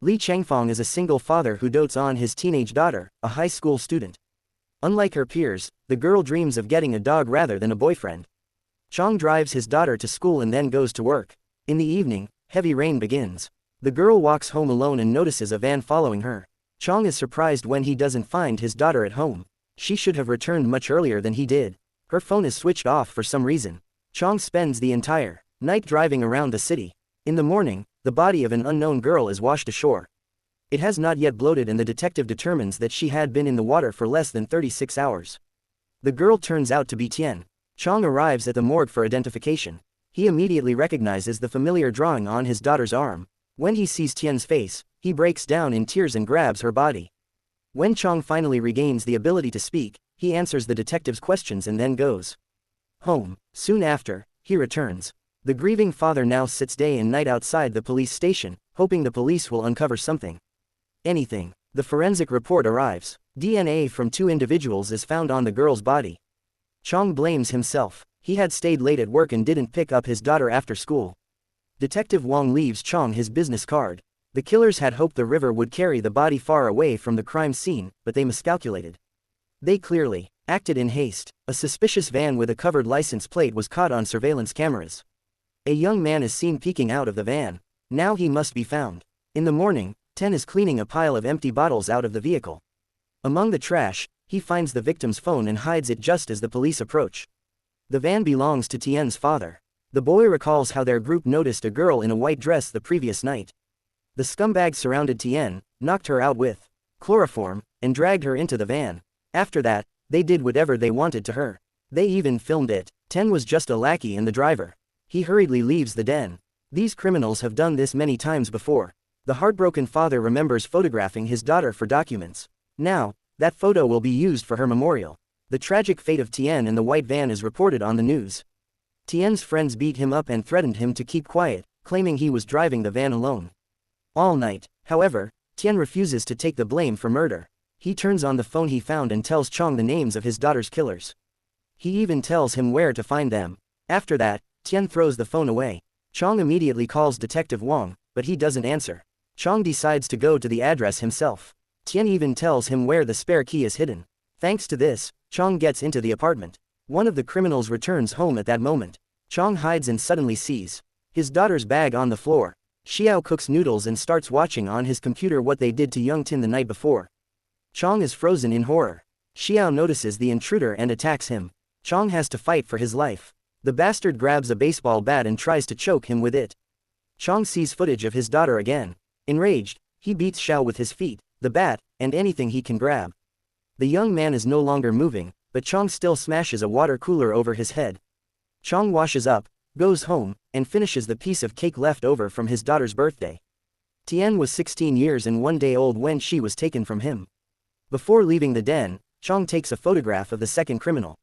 Li Changfeng is a single father who dotes on his teenage daughter, a high school student. Unlike her peers, the girl dreams of getting a dog rather than a boyfriend. Chang drives his daughter to school and then goes to work. In the evening, heavy rain begins. The girl walks home alone and notices a van following her. Chang is surprised when he doesn't find his daughter at home. She should have returned much earlier than he did. Her phone is switched off for some reason. Chang spends the entire night driving around the city. In the morning, the body of an unknown girl is washed ashore. It has not yet bloated and the detective determines that she had been in the water for less than 36 hours. The girl turns out to be Tian. Chang arrives at the morgue for identification. He immediately recognizes the familiar drawing on his daughter's arm. When he sees Tian's face, he breaks down in tears and grabs her body. When Chang finally regains the ability to speak, he answers the detective's questions and then goes home. Soon after, he returns. The grieving father now sits day and night outside the police station, hoping the police will uncover something. Anything. The forensic report arrives. DNA from 2 individuals is found on the girl's body. Chang blames himself. He had stayed late at work and didn't pick up his daughter after school. Detective Wang leaves Chang his business card. The killers had hoped the river would carry the body far away from the crime scene, but they miscalculated. They clearly acted in haste. A suspicious van with a covered license plate was caught on surveillance cameras. A young man is seen peeking out of the van. Now he must be found. In the morning, Ten is cleaning a pile of empty bottles out of the vehicle. Among the trash, he finds the victim's phone and hides it just as the police approach. The van belongs to Tian's father. The boy recalls how their group noticed a girl in a white dress the previous night. The scumbags surrounded Tian, knocked her out with chloroform, and dragged her into the van. After that, they did whatever they wanted to her. They even filmed it. Ten was just a lackey and the driver. He hurriedly leaves the den. These criminals have done this many times before. The heartbroken father remembers photographing his daughter for documents. Now, that photo will be used for her memorial. The tragic fate of Tian in the white van is reported on the news. Tian's friends beat him up and threatened him to keep quiet, claiming he was driving the van alone. All night, however, Tian refuses to take the blame for murder. He turns on the phone he found and tells Chang the names of his daughter's killers. He even tells him where to find them. After that, Tian throws the phone away. Chang immediately calls Detective Wang, but he doesn't answer. Chang decides to go to the address himself. Tian even tells him where the spare key is hidden. Thanks to this, Chang gets into the apartment. One of the criminals returns home at that moment. Chang hides and suddenly sees his daughter's bag on the floor. Xiao cooks noodles and starts watching on his computer what they did to young Tin the night before. Chang is frozen in horror. Xiao notices the intruder and attacks him. Chang has to fight for his life. The bastard grabs a baseball bat and tries to choke him with it. Chang sees footage of his daughter again. Enraged, he beats Xiao with his feet, the bat, and anything he can grab. The young man is no longer moving, but Chang still smashes a water cooler over his head. Chang washes up, goes home, and finishes the piece of cake left over from his daughter's birthday. Tian was 16 years and 1 day old when she was taken from him. Before leaving the den, Chang takes a photograph of the second criminal.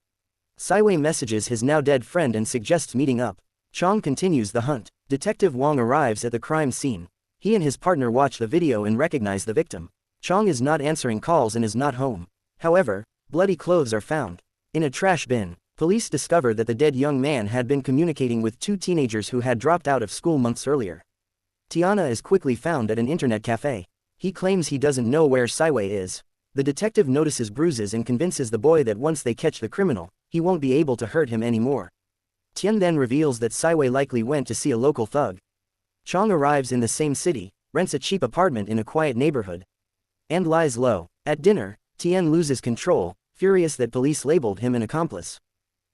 Siwei messages his now dead friend and suggests meeting up. Chang continues the hunt. Detective Wang arrives at the crime scene. He and his partner watch the video and recognize the victim. Chang is not answering calls and is not home. However, bloody clothes are found. In a trash bin, police discover that the dead young man had been communicating with 2 teenagers who had dropped out of school months earlier. Tiana is quickly found at an internet cafe. He claims he doesn't know where Siwei is. The detective notices bruises and convinces the boy that once they catch the criminal, he won't be able to hurt him anymore. Tian then reveals that Siwei likely went to see a local thug. Chang arrives in the same city, rents a cheap apartment in a quiet neighborhood, and lies low. At dinner, Tian loses control, furious that police labeled him an accomplice.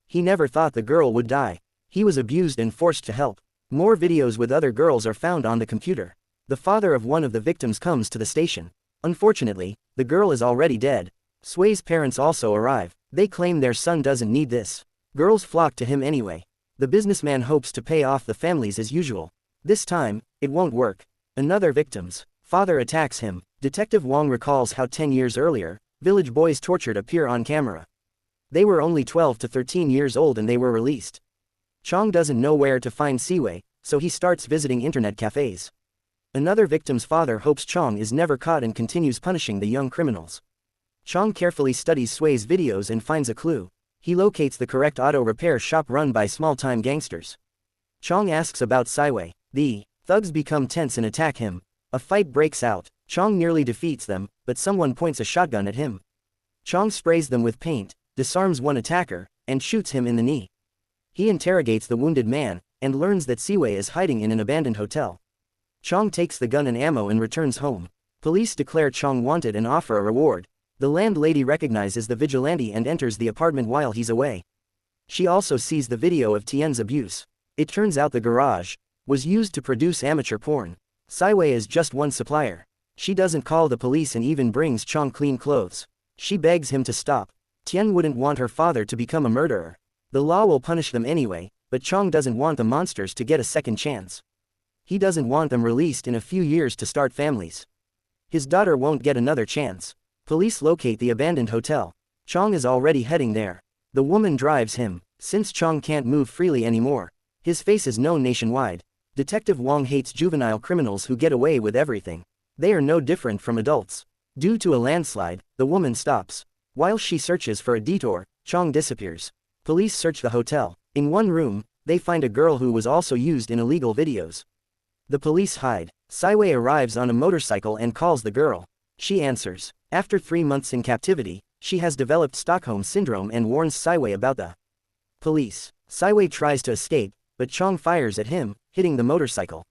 He never thought the girl would die. He was abused and forced to help. More videos with other girls are found on the computer. The father of one of the victims comes to the station. Unfortunately, the girl is already dead. Sui's parents also arrive. They claim their son doesn't need this. Girls flock to him anyway. The businessman hopes to pay off the families as usual. This time, it won't work. Another victim's father attacks him. Detective Wang recalls how 10 years earlier, village boys tortured appear on camera. They were only 12 to 13 years old and they were released. Chang doesn't know where to find Siwei, so he starts visiting internet cafes. Another victim's father hopes Chang is never caught and continues punishing the young criminals. Chang carefully studies Sui's videos and finds a clue. He locates the correct auto repair shop run by small-time gangsters. Chang asks about Siwei. The thugs become tense and attack him. A fight breaks out. Chong nearly defeats them, but someone points a shotgun at him. Chong sprays them with paint, disarms one attacker, and shoots him in the knee. He interrogates the wounded man, and learns that Siwei is hiding in an abandoned hotel. Chong takes the gun and ammo and returns home. Police declare Chong wanted and offer a reward. The landlady recognizes the vigilante and enters the apartment while he's away. She also sees the video of Tian's abuse. It turns out the garage was used to produce amateur porn. Siwei is just one supplier. She doesn't call the police and even brings Chong clean clothes. She begs him to stop. Tian wouldn't want her father to become a murderer. The law will punish them anyway, but Chong doesn't want the monsters to get a second chance. He doesn't want them released in a few years to start families. His daughter won't get another chance. Police locate the abandoned hotel. Chong is already heading there. The woman drives him, since Chong can't move freely anymore. His face is known nationwide. Detective Wong hates juvenile criminals who get away with everything. They are no different from adults. Due to a landslide, the woman stops. While she searches for a detour, Chong disappears. Police search the hotel. In one room, they find a girl who was also used in illegal videos. The police hide. Siwei arrives on a motorcycle and calls the girl. She answers. After 3 months in captivity, she has developed Stockholm Syndrome and warns Siwei about the police. Siwei tries to escape, but Chong fires at him, hitting the motorcycle.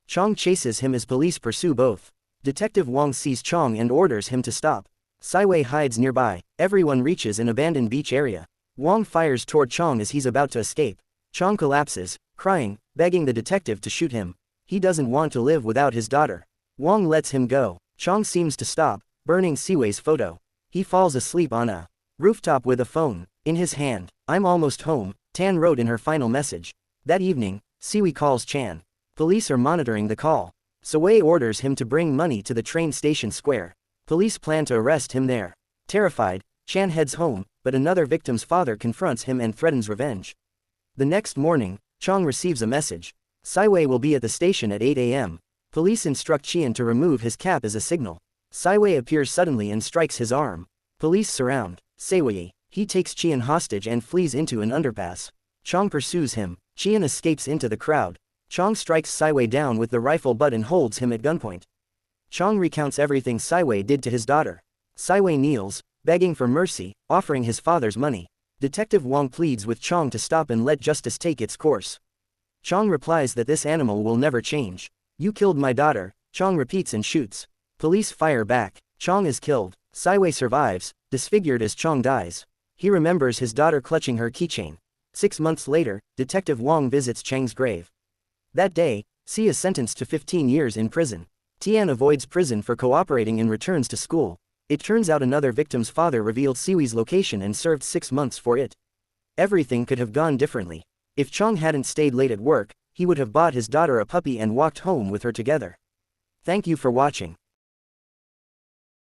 Chong chases him as police pursue both. Detective Wong sees Chong and orders him to stop. Siwei hides nearby. Everyone reaches an abandoned beach area. Wong fires toward Chong as he's about to escape. Chong collapses, crying, begging the detective to shoot him. He doesn't want to live without his daughter. Wong lets him go. Chong seems to stop, burning Siwei's photo. He falls asleep on a rooftop with a phone in his hand. "I'm almost home," Tan wrote in her final message. That evening, Siwei calls Chan. Police are monitoring the call. Siwei orders him to bring money to the train station square. Police plan to arrest him there. Terrified, Chan heads home, but another victim's father confronts him and threatens revenge. The next morning, Chong receives a message. Siwei will be at the station at 8 a.m. Police instruct Qian to remove his cap as a signal. Siwei appears suddenly and strikes his arm. Police surround Siwei. He takes Qian hostage and flees into an underpass. Chong pursues him. Qian escapes into the crowd. Chong strikes Siwei down with the rifle butt and holds him at gunpoint. Chong recounts everything Siwei did to his daughter. Siwei kneels, begging for mercy, offering his father's money. Detective Wong pleads with Chong to stop and let justice take its course. Chong replies that this animal will never change. "You killed my daughter," Chong repeats and shoots. Police fire back. Chong is killed. Siwei survives, disfigured as Chong dies. He remembers his daughter clutching her keychain. 6 months later, Detective Wong visits Chang's grave. That day, Si is sentenced to 15 years in prison. Tian avoids prison for cooperating and returns to school. It turns out another victim's father revealed Siwei's location and served 6 months for it. Everything could have gone differently. If Chong hadn't stayed late at work, he would have bought his daughter a puppy and walked home with her together. Thank you for watching.